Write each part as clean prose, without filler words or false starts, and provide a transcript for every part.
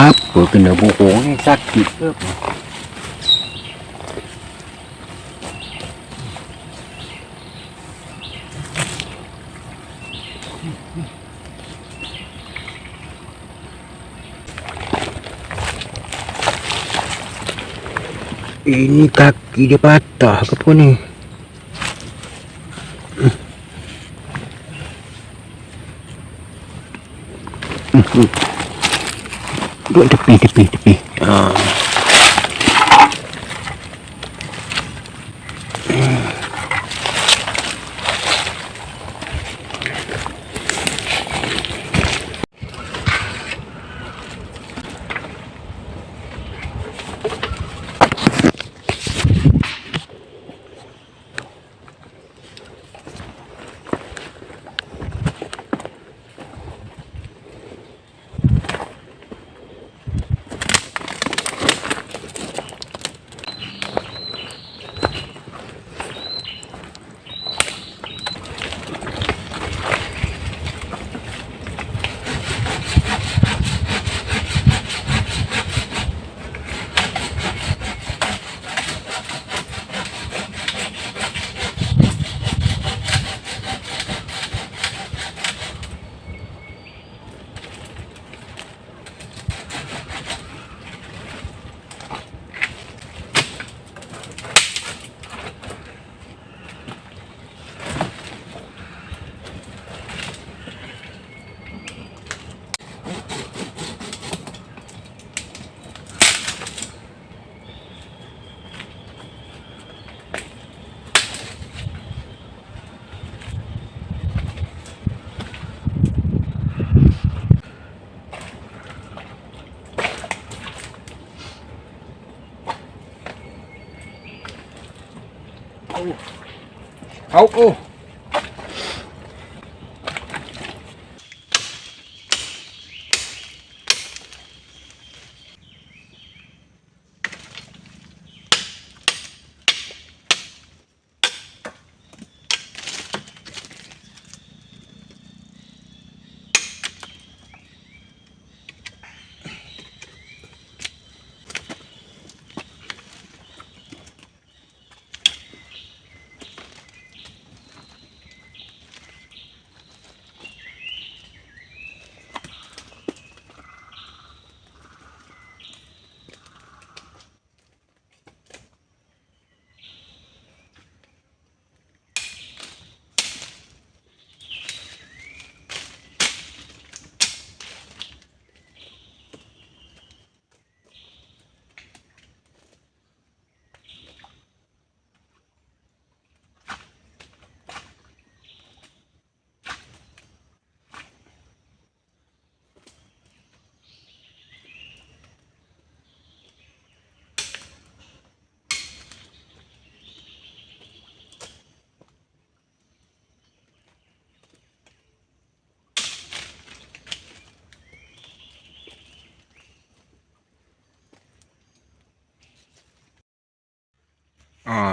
Apa kena bokong ni, sakit ke apa? Ini kaki dia patah ke apa ni? Duduk tepi. Oh.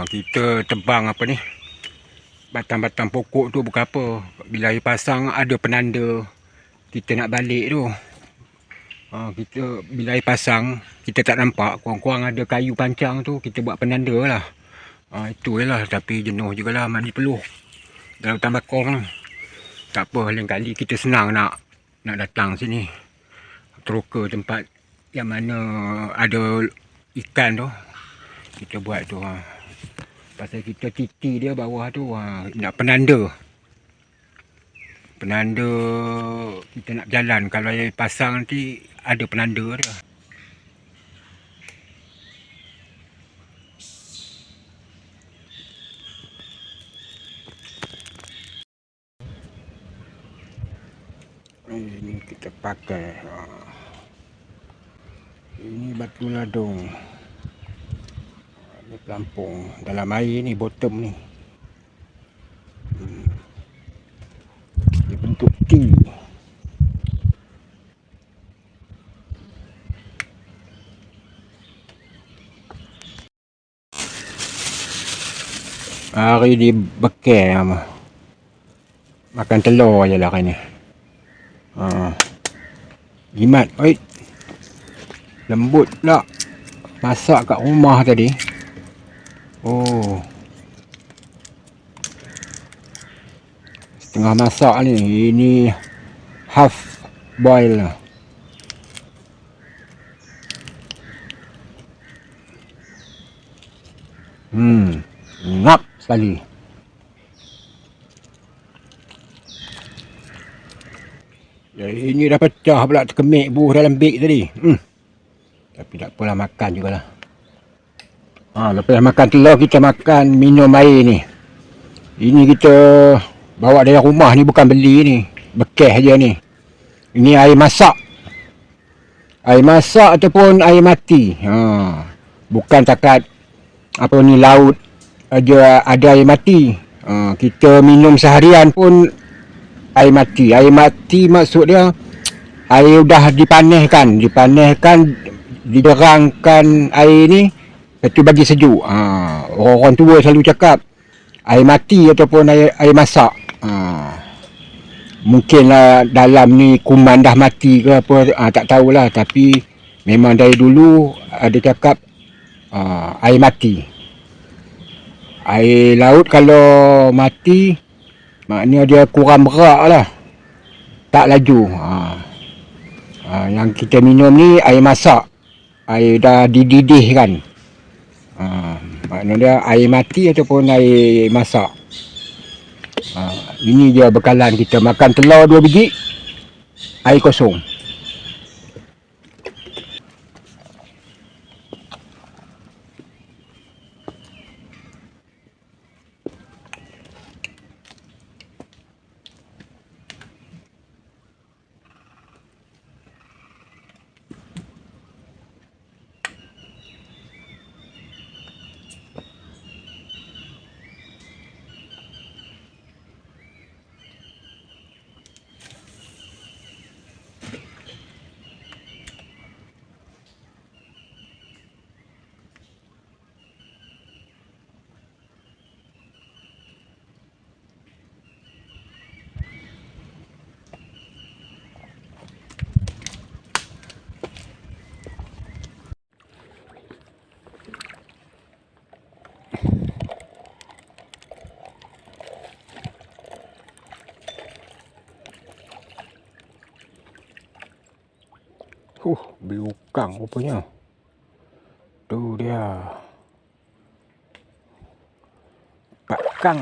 Kita tebang apa ni, batang-batang pokok tu bukan apa. Bila air pasang ada penanda kita nak balik tu. Kita bila air pasang kita tak nampak, kurang-kurang ada kayu pancang tu, kita buat penanda lah. Itu je lah. Tapi jenuh jugalah mandi peluh dalam hutan bakong ni. Tak apa, lain kali kita senang nak datang sini, teroka tempat yang mana ada ikan tu, kita buat tu. Pasal kita titi dia bawah tu, nak penanda kita nak jalan. Kalau air pasang nanti ada penanda dia. Ini kita pakai ini batu ladung. Ini pelampung dalam air ni, bottom ni. Dia bentuk T. Hari di bekal makan telur je lah kan ni. Jimat, oi. Lembut pula. Masak kat rumah tadi. Oh. Setengah masak ni. Ini half boil lah. Ngap sekali. Ini dah pecah pula terkemik buah dalam beg tadi. Tapi tak apalah, makan jugalah. Lepas makan telur, kita makan minum air ni. Ini kita bawa dari rumah ni, bukan beli ni. Bekeh aja ni. Ini air masak. Air masak ataupun air mati. Bukan takat apa ni laut aja ada air mati. Kita minum seharian pun air mati. Air mati maksud dia air dah dipanaskan, diderangkan air ni, lepas tu bagi sejuk. Orang-orang tua selalu cakap air mati ataupun air masak. Mungkinlah dalam ni kuman dah mati ke apa, tak tahulah. Tapi memang dari dulu ada cakap air mati. Air laut kalau mati, maknanya dia kurang berat lah, tak laju. Yang kita minum ni air masak, air dah dididihkan. Maknanya dia air mati ataupun air masak. Ini dia bekalan kita. Makan telur 2 biji, air kosong. Belukang rupanya. Tu dia. Pak Kang.